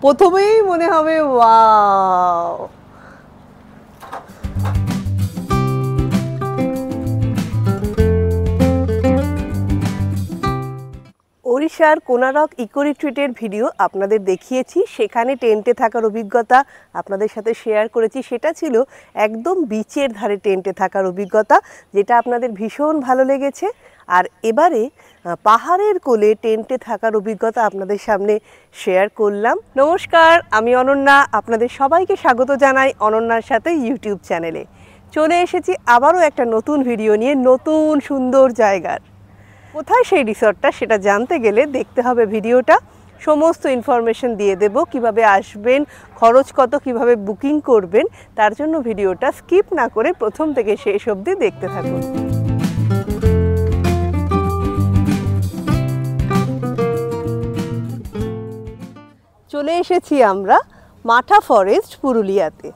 প্রথমেই মনে হবে ওয়াও। ওড়িশার কোনারক ইকো রিট্রিটের ভিডিও আপনাদের দেখিয়েছি, সেখানে টেন্টে থাকার অভিজ্ঞতা আপনাদের সাথে শেয়ার করেছি। সেটা ছিল একদম বিচের ধারে টেন্টে থাকার অভিজ্ঞতা, যেটা আপনাদের ভীষণ ভালো লেগেছে। আর এবারে পাহাড়ের কোলে টেন্টে থাকার অভিজ্ঞতা আপনাদের সামনে শেয়ার করলাম। নমস্কার, আমি অনন্যা, আপনাদের সবাইকে স্বাগত জানাই অনন্যার সাথে ইউটিউব চ্যানেলে। চলে এসেছি আবারও একটা নতুন ভিডিও নিয়ে, নতুন সুন্দর জায়গার। কোথায় সেই রিসর্টটা সেটা জানতে গেলে দেখতে হবে ভিডিওটা। সমস্ত ইনফরমেশন দিয়ে দেব, কিভাবে আসবেন, খরচ কত, কিভাবে বুকিং করবেন। তার জন্য ভিডিওটা স্কিপ না করে প্রথম থেকে শেষ অবধি দেখতে থাকুন। চলে এসেছি আমরা মাঠা ফরেস্ট পুরুলিয়াতে।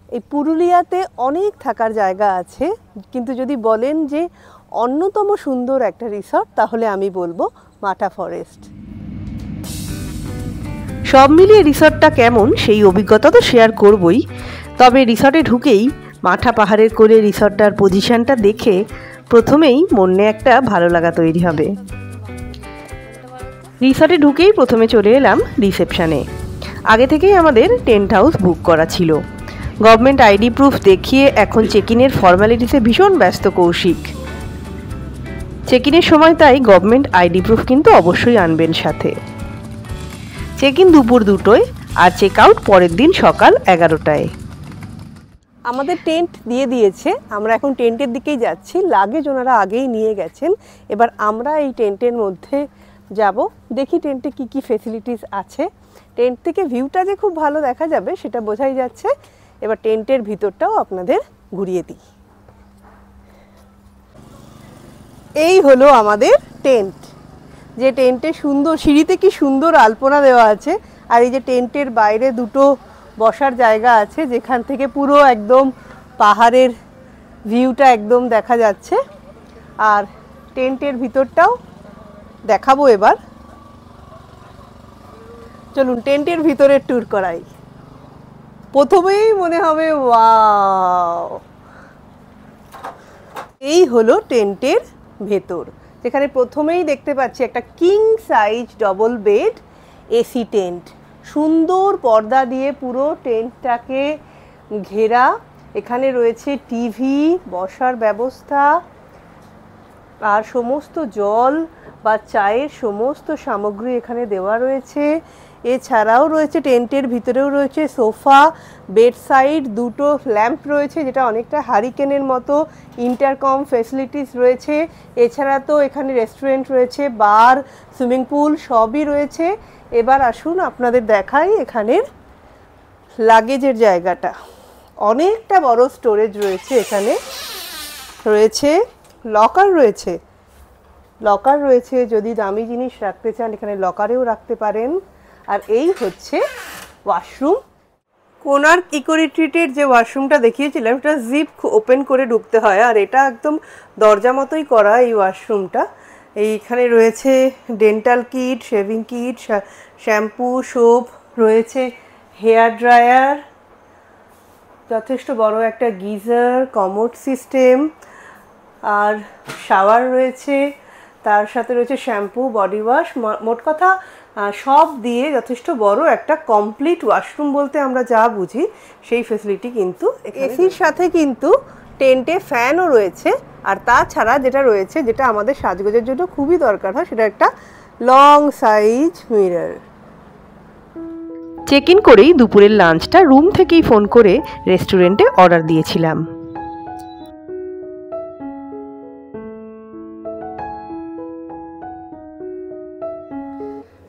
এই পুরুলিয়াতে অনেক থাকার জায়গা আছে, কিন্তু যদি বলেন যে অন্যতম সুন্দর একটা রিসর্ট, তাহলে আমি বলবো মাঠা ফরেস্ট। সব মিলিয়ে রিসর্টটা কেমন সেই অভিজ্ঞতা তো শেয়ার করবই, তবে রিসর্টে ঢুকেই মাঠা পাহাড়ের কোলে রিসর্টটার পজিশনটা দেখে প্রথমেই মনে একটা ভালো লাগা তৈরি হবে। রিসর্টে ঢুকেই প্রথমে চলে এলাম রিসেপশানে। আগে থেকেই আমাদের টেন্ট হাউস বুক করা ছিল। গভর্নমেন্ট আইডি প্রুফ দেখিয়ে এখন চেক ইনের ফর্মালিটিসে ভীষণ ব্যস্ত কৌশিক। চেক ইনের সময় তাই গভর্নমেন্ট আইডি প্রুফ কিন্তু অবশ্যই আনবেন সাথে। চেক ইন দুপুর 2টোয় আর চেক আউট পরের দিন সকাল 11টায়। আমাদের টেন্ট দিয়ে দিয়েছে, আমরা এখন টেন্টের দিকেই যাচ্ছি। লাগেজ ওনারা আগেই নিয়ে গেছেন, এবার আমরা এই টেন্টের মধ্যে যাব, দেখি টেন্টে কি কি ফেসিলিটিস আছে। টেন্ট থেকে ভিউটা যে খুব ভালো দেখা যাবে সেটা বোঝাই যাচ্ছে। এবার টেন্টের ভিতরটাও আপনাদের ঘুরিয়ে দিই। এই হলো আমাদের টেন্ট, যে টেন্টে সুন্দর সিঁড়িতে কি সুন্দর আলপনা দেওয়া আছে। আর এই যে টেন্টের বাইরে 2টো বসার জায়গা আছে, যেখান থেকে পুরো একদম পাহাড়ের ভিউটা একদম দেখা যাচ্ছে। আর টেন্টের ভিতরটাও দেখাবো এবার। চলুন টেন্টের ভিতরের ট্যুর করাই। প্রথমেই মনে হবে ওয়াও। এই হলো টেন্টের ভেতর, যেখানে প্রথমেই দেখতে পাচ্ছি একটা king size double bed AC tent. সুন্দর পর্দা দিয়ে পুরো টেন্টটাকে ঘেরা। এখানে রয়েছে টিভি, বসার ব্যবস্থা, আর সমস্ত জল বা চায়ের সমস্ত সামগ্রী এখানে দেওয়া রয়েছে। এছাড়াও রয়েছে টেন্টের ভিতরেও রয়েছে সোফা, বেড সাইড, 2টো ল্যাম্প রয়েছে, যেটা অনেকটা হারিকেনের মতো। ইন্টারকম ফেসিলিটিস রয়েছে। এছাড়া তো এখানে রেস্টুরেন্ট রয়েছে, বার, সুইমিং পুল সবই রয়েছে। এবার আসুন আপনাদের দেখাই এখানের লাগেজের জায়গাটা। অনেকটা বড় স্টোরেজ রয়েছে এখানে। রয়েছে লকার, লকার রয়েছে, যদি দামি জিনিস রাখতে চান এখানে লকারেও রাখতে পারেন। আর এই হচ্ছে ওয়াশরুম। কোনার্ক ইকো রিট্রিটের যে ওয়াশরুমটা দেখিয়েছিলাম সেটা জিপ ওপেন করে ঢুকতে হয়, আর এটা একদম দরজা মতোই করা এই ওয়াশরুমটা। এইখানে রয়েছে dental kit, shaving kit, shampoo, soap রয়েছে, হেয়ার ড্রায়ার, যথেষ্ট বড় একটা গিজার, কমোড সিস্টেম, আর শাওয়ার রয়েছে। তার সাথে রয়েছে শ্যাম্পু, বডি ওয়াশ। মোট কথা সব দিয়ে যথেষ্ট বড় একটা কমপ্লিট ওয়াশরুম বলতে আমরা যা বুঝি সেই ফেসিলিটি কিন্তু। এসির সাথে কিন্তু টেন্টে ফ্যানও রয়েছে। আর তাছাড়া যেটা রয়েছে, যেটা আমাদের সাজগোজের জন্য খুবই দরকার হয়, সেটা একটা long size mirror. Check in করেই দুপুরের লাঞ্চটা রুম থেকেই ফোন করে রেস্টুরেন্টে অর্ডার দিয়েছিলাম।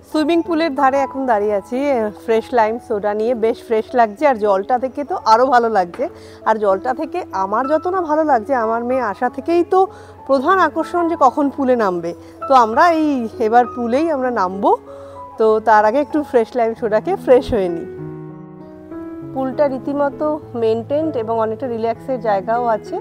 সুইমিং পুলের ধারে এখন দাঁড়িয়ে আছি ফ্রেশ লাইম সোডা নিয়ে। বেশ ফ্রেশ লাগছে, আর জলটা থেকে তো আরও ভালো লাগছে। আর জলটা থেকে আমার যত না ভালো লাগছে, আমার মেয়ে আসা থেকেই তো প্রধান আকর্ষণ যে কখন পুলে নামবে। তো আমরা এবার পুলেই আমরা নামবো। তো তার আগে একটু ফ্রেশ লাইম সোডাকে ফ্রেশ হয়ে নিই। পুলটা রীতিমতো মেনটেন্ড এবং অনেকটা রিল্যাক্সের জায়গাও আছে,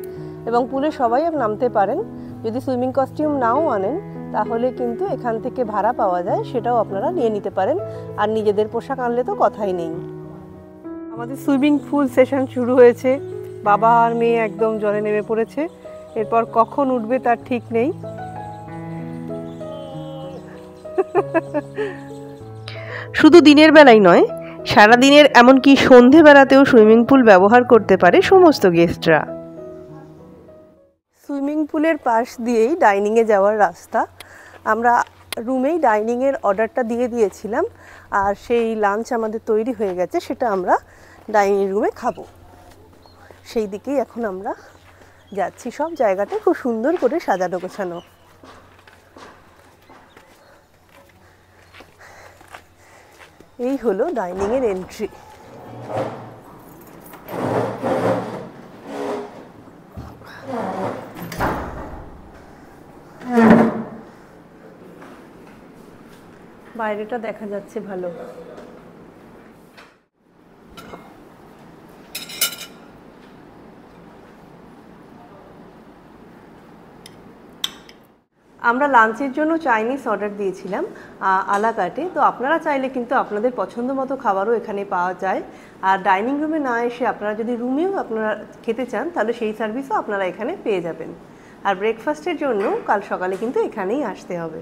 এবং পুলে সবাই নামতে পারেন। যদি সুইমিং কস্টিউম নাও আনেন তাহলে কিন্তু এখান থেকে ভাড়া পাওয়া যায়, সেটাও আপনারা নিয়ে নিতে পারেন। আর নিজেদের পোশাক আনলে তো কথাই নেই। আমাদের সুইমিং পুল সেশন শুরু হয়েছে, বাবা আর মেয়ে একদম জলে নেমে পড়েছে। এরপর কখন উঠবে তার ঠিক নেই। শুধু দিনের বেলায় নয়, সারাদিনের এমনকি সন্ধেবেলাতেও সুইমিং পুল ব্যবহার করতে পারে সমস্ত গেস্টরা। সুইমিং পুলের পাশ দিয়েই ডাইনিংয়ে যাওয়ার রাস্তা। আমরা রুমেই ডাইনিংয়ের অর্ডারটা দিয়ে দিয়েছিলাম, আর সেই লাঞ্চ আমাদের তৈরি হয়ে গেছে, সেটা আমরা ডাইনিং রুমে খাবো। সেই দিকেই এখন আমরা যাচ্ছি। সব জায়গাটা খুব সুন্দর করে সাজানো গোছানো। এই হলো ডাইনিংয়ের এন্ট্রি। বাইরেটা দেখা যাচ্ছে ভালো। আমরা লাঞ্চের জন্য চাইনিজ অর্ডার দিয়েছিলাম আলা কাটে। তো আপনারা চাইলে কিন্তু আপনাদের পছন্দ মতো খাবারও এখানে পাওয়া যায়। আর ডাইনিং রুমে না এসে আপনারা যদি রুমেও আপনারা খেতে চান, তাহলে সেই সার্ভিসও আপনারা এখানে পেয়ে যাবেন। আর ব্রেকফাস্টের জন্য কাল সকালে কিন্তু এখানেই আসতে হবে।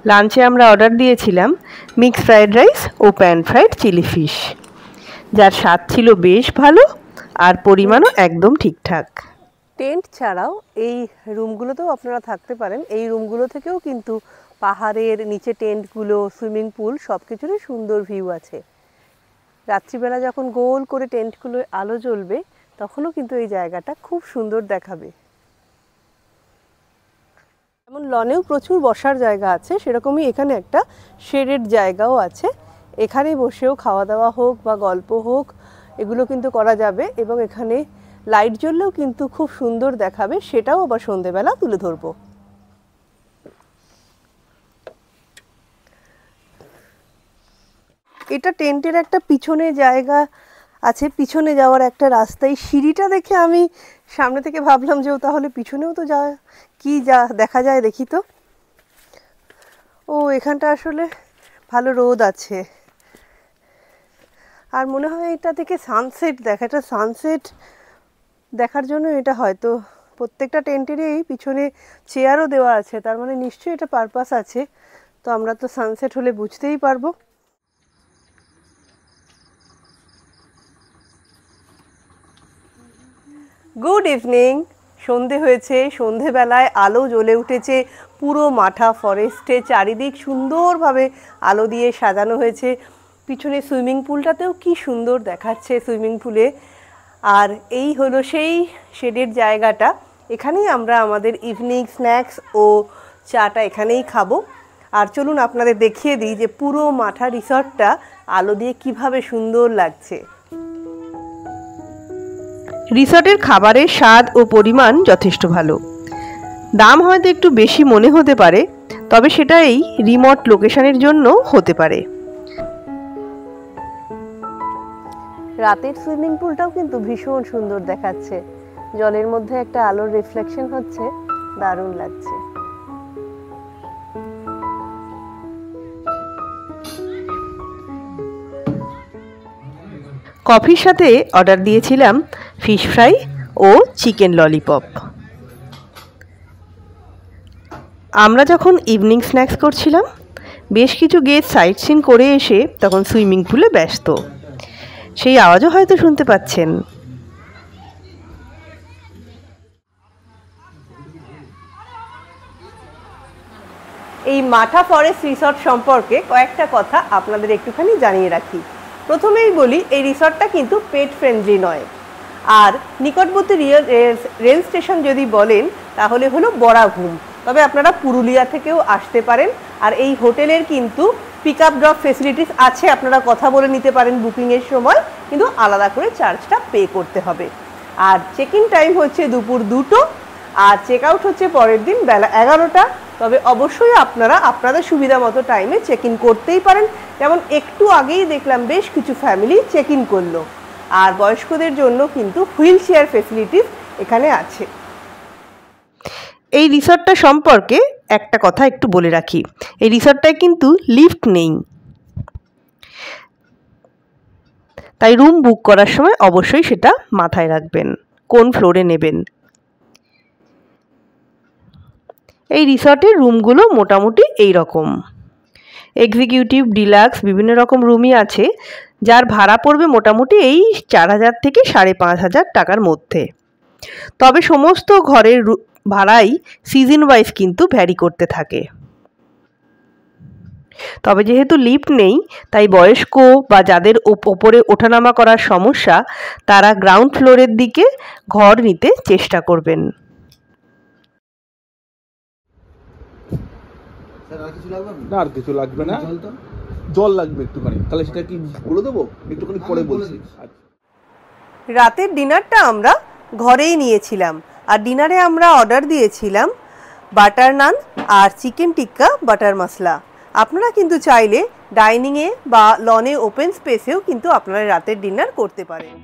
লাঞ্চে আমরা অর্ডার দিয়েছিলাম মিক্সড ফ্রাইড রাইস ও প্যান ফ্রাইড চিলি ফিশ, যার স্বাদ ছিল বেশ ভালো আর পরিমাণও একদম ঠিকঠাক। টেন্ট ছাড়াও এই রুমগুলোতেও আপনারা থাকতে পারেন। এই রুমগুলো থেকেও কিন্তু পাহাড়ের নিচে টেন্টগুলো, সুইমিং পুল সব কিছুরই সুন্দর ভিউ আছে। রাত্রিবেলা যখন গোল করে টেন্টগুলোয় আলো জ্বলবে, তখনও কিন্তু এই জায়গাটা খুব সুন্দর দেখাবে। যেমন লনেও প্রচুর বসার জায়গা আছে, সেরকমই এখানে একটা শেডেড জায়গাও আছে। এখানে বসেও খাওয়া দাওয়া হোক বা গল্প হোক, এগুলো কিন্তু করা যাবে। এবং এখানে লাইট জ্বললেও কিন্তু খুব সুন্দর দেখাবে, সেটাও আবার সন্ধেবেলা তুলে ধরবো। এটা টেন্টের একটা পিছনে জায়গা আছে, পিছনে যাওয়ার একটা রাস্তায়। সিঁড়িটা দেখে আমি সামনে থেকে ভাবলাম যে তাহলে পিছনেও তো যা দেখা যায় দেখি তো। ও, এখানটা আসলে ভালো রোদ আছে। আর মনে হয় এটা থেকে সানসেট এটা সানসেট দেখার জন্য এটা হয়তো প্রত্যেকটা টেন্টেরই পিছনে চেয়ারও দেওয়া আছে, তার মানে নিশ্চয়ই এটা পারপাস আছে। তো আমরা তো সানসেট হলে বুঝতেই পারবো। Good evening. সন্ধে হয়েছে, সন্ধেবেলায় আলো জ্বলে উঠেছে পুরো মাঠা ফরেস্টে। চারিদিক সুন্দরভাবে আলো দিয়ে সাজানো হয়েছে। পিছনে সুইমিং পুলটাতেও কি সুন্দর দেখাচ্ছে সুইমিং পুলে। আর এই হলো সেই শেডের জায়গাটা। এখানেই আমরা আমাদের ইভিনিং স্ন্যাক্স ও চাটা এখানেই খাবো। আর চলুন আপনাদের দেখিয়ে দিই যে পুরো মাঠা রিসর্টটা আলো দিয়ে কিভাবে সুন্দর লাগছে। রিসর্টের খাবারের স্বাদ ও পরিমাণ যথেষ্ট ভালো। দাম হয়তো একটু বেশি মনে হতে পারে, তবে সেটা এই রিমোট লোকেশনের জন্য হতে পারে। রাতের সুইমিং পুলটাও কিন্তু ভীষণ সুন্দর দেখাচ্ছে। জলের মধ্যে একটা আলোর রিফ্লেকশন হচ্ছে, দারুণ লাগছে। কফির সাথে অর্ডার দিয়েছিলাম ফিশ ফ্রাই ও চিকেন ললিপপ। আমরা যখন ইভিনিং স্ন্যাক্স করছিলাম, বেশ কিছু গেস্ট সাইট সিন করে এসে তখন সুইমিং পুলে ব্যস্ত। সেই আওয়াজও হয়তো শুনতে পাচ্ছেন। এই মাঠা ফরেস্ট রিসর্ট সম্পর্কে কয়েকটা কথা আপনাদের একটুখানি জানিয়ে রাখি। প্রথমেই বলি, এই রিসর্টটা কিন্তু পেট ফ্রেন্ডলি নয়। আর নিকটবর্তী রেল স্টেশন যদি বলেন তাহলে হলো বরাভূম। তবে আপনারা পুরুলিয়া থেকেও আসতে পারেন। আর এই হোটেলের কিন্তু পিক আপ ড্রপ ফেসিলিটিস আছে, আপনারা কথা বলে নিতে পারেন বুকিংয়ের সময়, কিন্তু আলাদা করে চার্জটা পে করতে হবে। আর চেক ইন টাইম হচ্ছে দুপুর 2টো, আর চেক আউট হচ্ছে পরের দিন বেলা 11টা। তবে অবশ্যই আপনারা আপনাদের সুবিধা মতো টাইমে চেক ইন করতেই পারেন। যেমন একটু আগেই দেখলাম বেশ কিছু ফ্যামিলি চেক ইন করলো। আর বয়স্কদের জন্য কিন্তু হুইল চেয়ার ফেসিলিটিস এখানে আছে। এই রিসর্টটা সম্পর্কে একটা কথা একটু বলে রাখি, এই রিসর্টটায় কিন্তু লিফট নেই, তাই রুম বুক করার সময় অবশ্যই সেটা মাথায় রাখবেন কোন ফ্লোরে নেবেন। এই রিসর্টের রুমগুলো মোটামুটি এই রকম, এক্সিকিউটিভ, ডিলাক্স বিভিন্ন রকম রুমই আছে, যার ভাড়া পড়বে মোটামুটি এই 4000 থেকে 5500 টাকার মধ্যে। তবে সমস্ত ঘরের ভাড়াই সিজন ওয়াইজ কিন্তু ভ্যারি করতে থাকে। তবে যেহেতু লিফট নেই, তাই বয়স্ক বা যাদের ওপরে ওঠানামা করার সমস্যা, তারা গ্রাউন্ড ফ্লোরের দিকে ঘর নিতে চেষ্টা করবেন। না আর কিছু লাগবে না, জল লাগবে একটুখানি, তাহলে সেটা কি বলে দেবো, একটুখানি পরে বলছি। রাতের ডিনারটা আমরা ঘরেই নিয়েছিলাম, আর ডিনারে আমরা অর্ডার দিয়েছিলাম বাটার নান আর চিকেন টিক্কা বাটার মশলা। আপনারা কিন্তু চাইলে ডাইনিংয়ে বা লনে ওপেন স্পেসেও কিন্তু আপনারা রাতের ডিনার করতে পারেন।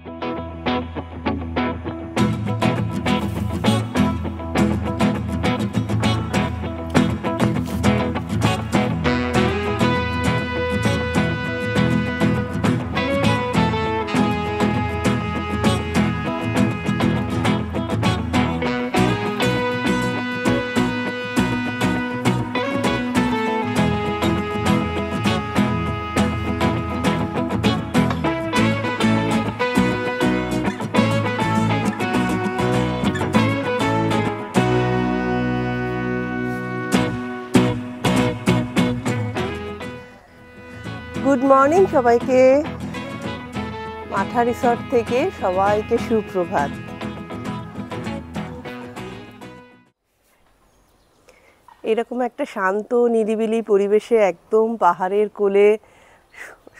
গুড মর্নিং সবাইকে, মাথা রিসর্ট থেকে সবাইকে সুপ্রভাত। এরকম একটা শান্ত নিরিবিলি পরিবেশে, একদম পাহাড়ের কোলে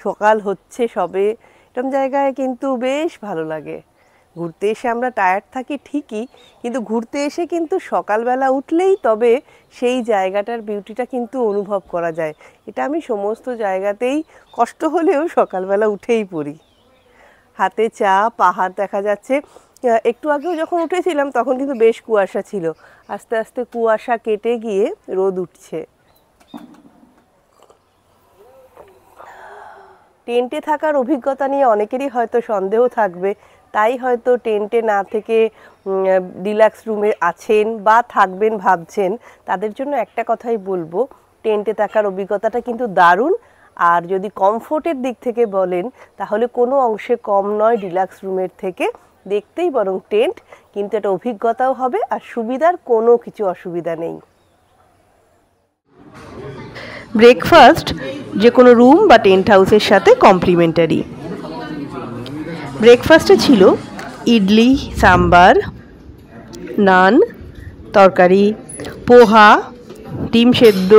সকাল হচ্ছে সবে, এরকম জায়গায় কিন্তু বেশ ভালো লাগে। ঘুরতে এসে আমরা টায়ার্ড থাকি ঠিকই, কিন্তু ঘুরতে এসে কিন্তু সকালবেলা উঠলেই তবে সেই জায়গাটার বিউটিটা কিন্তু অনুভব করা যায়। এটা আমি সমস্ত জায়গাতেই কষ্ট হলেও সকালবেলা উঠেই পড়ি। হাতে চা, পাহাড় দেখা যাচ্ছে। একটু আগেও যখন উঠেছিলাম তখন কিন্তু বেশ কুয়াশা ছিল, আস্তে আস্তে কুয়াশা কেটে গিয়ে রোদ উঠছে। টেন্টে থাকার অভিজ্ঞতা নিয়ে অনেকেরই হয়তো সন্দেহ থাকবে, তাই হয়তো টেন্টে না থেকে ডিলাক্স রুমে আছেন বা থাকবেন ভাবছেন, তাদের জন্য একটা কথাই বলবো, টেন্টে থাকার অভিজ্ঞতাটা কিন্তু দারুণ। আর যদি কমফোর্টের দিক থেকে বলেন তাহলে কোনো অংশে কম নয় ডিলাক্স রুমের থেকে, দেখতেই বরং টেন্ট, কিন্তু এটা অভিজ্ঞতাও হবে আর সুবিধার কোনো কিছু অসুবিধা নেই। ব্রেকফাস্ট যে কোনো রুম বা টেন্ট হাউসের সাথে কমপ্লিমেন্টারি। ব্রেকফাস্টে ছিল ইডলি, সাম্বার, নান, তরকারি, পোহা, ডিম সেদ্ধ,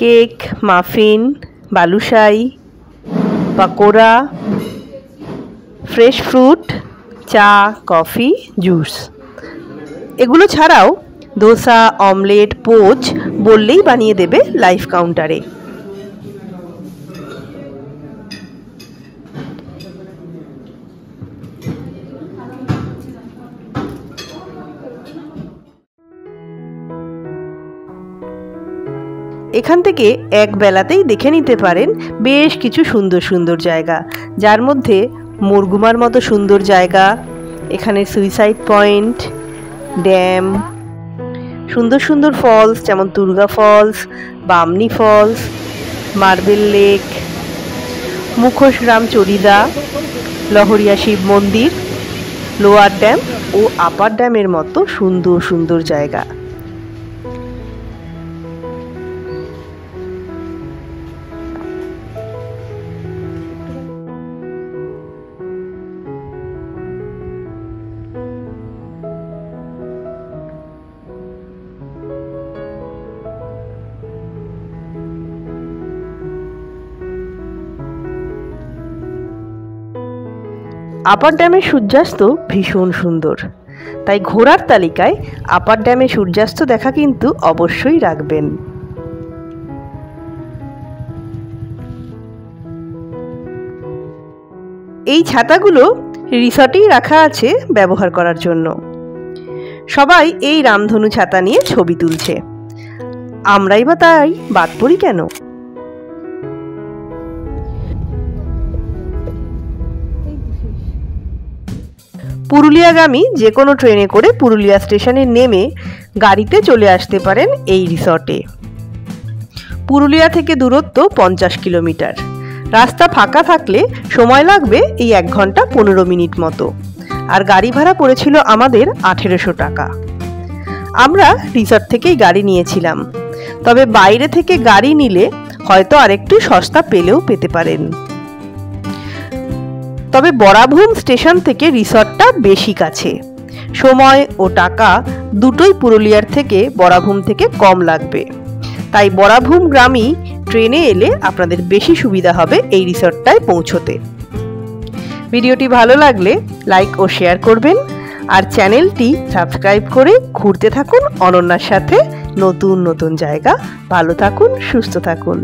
cake, muffin, balushahi, pakora, fresh fruit, চা, কফি, জুস। এগুলো ছাড়াও দোসা, অমলেট, পোচ বললেই বানিয়ে দেবে লাইভ কাউন্টারে। এখান থেকে এক বেলাতেই দেখে নিতে পারেন বেশ কিছু সুন্দর সুন্দর জায়গা, যার মধ্যে মুরগুমার মতো সুন্দর জায়গা, এখানে সুইসাইড পয়েন্ট, ড্যাম, সুন্দর সুন্দর ফলস যেমন Durga falls, Bamni falls, marble lake, মুখোশগ্রাম চরিদা, লহরিয়া শিব মন্দির, লোয়ার ড্যাম ও আপার ড্যামের মতো সুন্দর সুন্দর জায়গা। আপার ড্যামের সূর্যাস্ত ভীষণ সুন্দর, তাই ঘোরার তালিকায় আপার ড্যামে সূর্যাস্ত দেখা কিন্তু অবশ্যই রাখবেন। এই ছাতাগুলো রিসর্টেই রাখা আছে ব্যবহার করার জন্য। সবাই এই রামধনু ছাতা নিয়ে ছবি তুলছে, আমরাই বা তাই বাদ পড়ি কেন? পুরুলিয়াগামী যে কোনো ট্রেনে করে পুরুলিয়া স্টেশনে নেমে গাড়িতে চলে আসতে পারেন এই রিসর্টে। পুরুলিয়া থেকে দূরত্ব 50 কিলোমিটার। রাস্তা ফাঁকা থাকলে সময় লাগবে এই 1 ঘন্টা 15 মিনিট মতো। আর গাড়ি ভাড়া পড়েছিল আমাদের 1800 টাকা। আমরা রিসর্ট থেকেই গাড়ি নিয়েছিলাম, তবে বাইরে থেকে গাড়ি নিলে হয়তো আরেকটু সস্তা পেলেও পেতে পারেন। তবে বরাভূম স্টেশন থেকে রিসর্টটা বেশি কাছে, সময় ও টাকা দুটোই পুরুলিয়ার থেকে বরাভূম থেকে কম লাগবে। তাই বরাভূম গ্রামই ট্রেনে এলে আপনাদের বেশি সুবিধা হবে এই রিসর্টটায় পৌঁছতে। ভিডিওটি ভালো লাগলে লাইক ও শেয়ার করবেন, আর চ্যানেলটি সাবস্ক্রাইব করে ঘুরতে থাকুন অনন্যার সাথে নতুন নতুন জায়গা। ভালো থাকুন, সুস্থ থাকুন।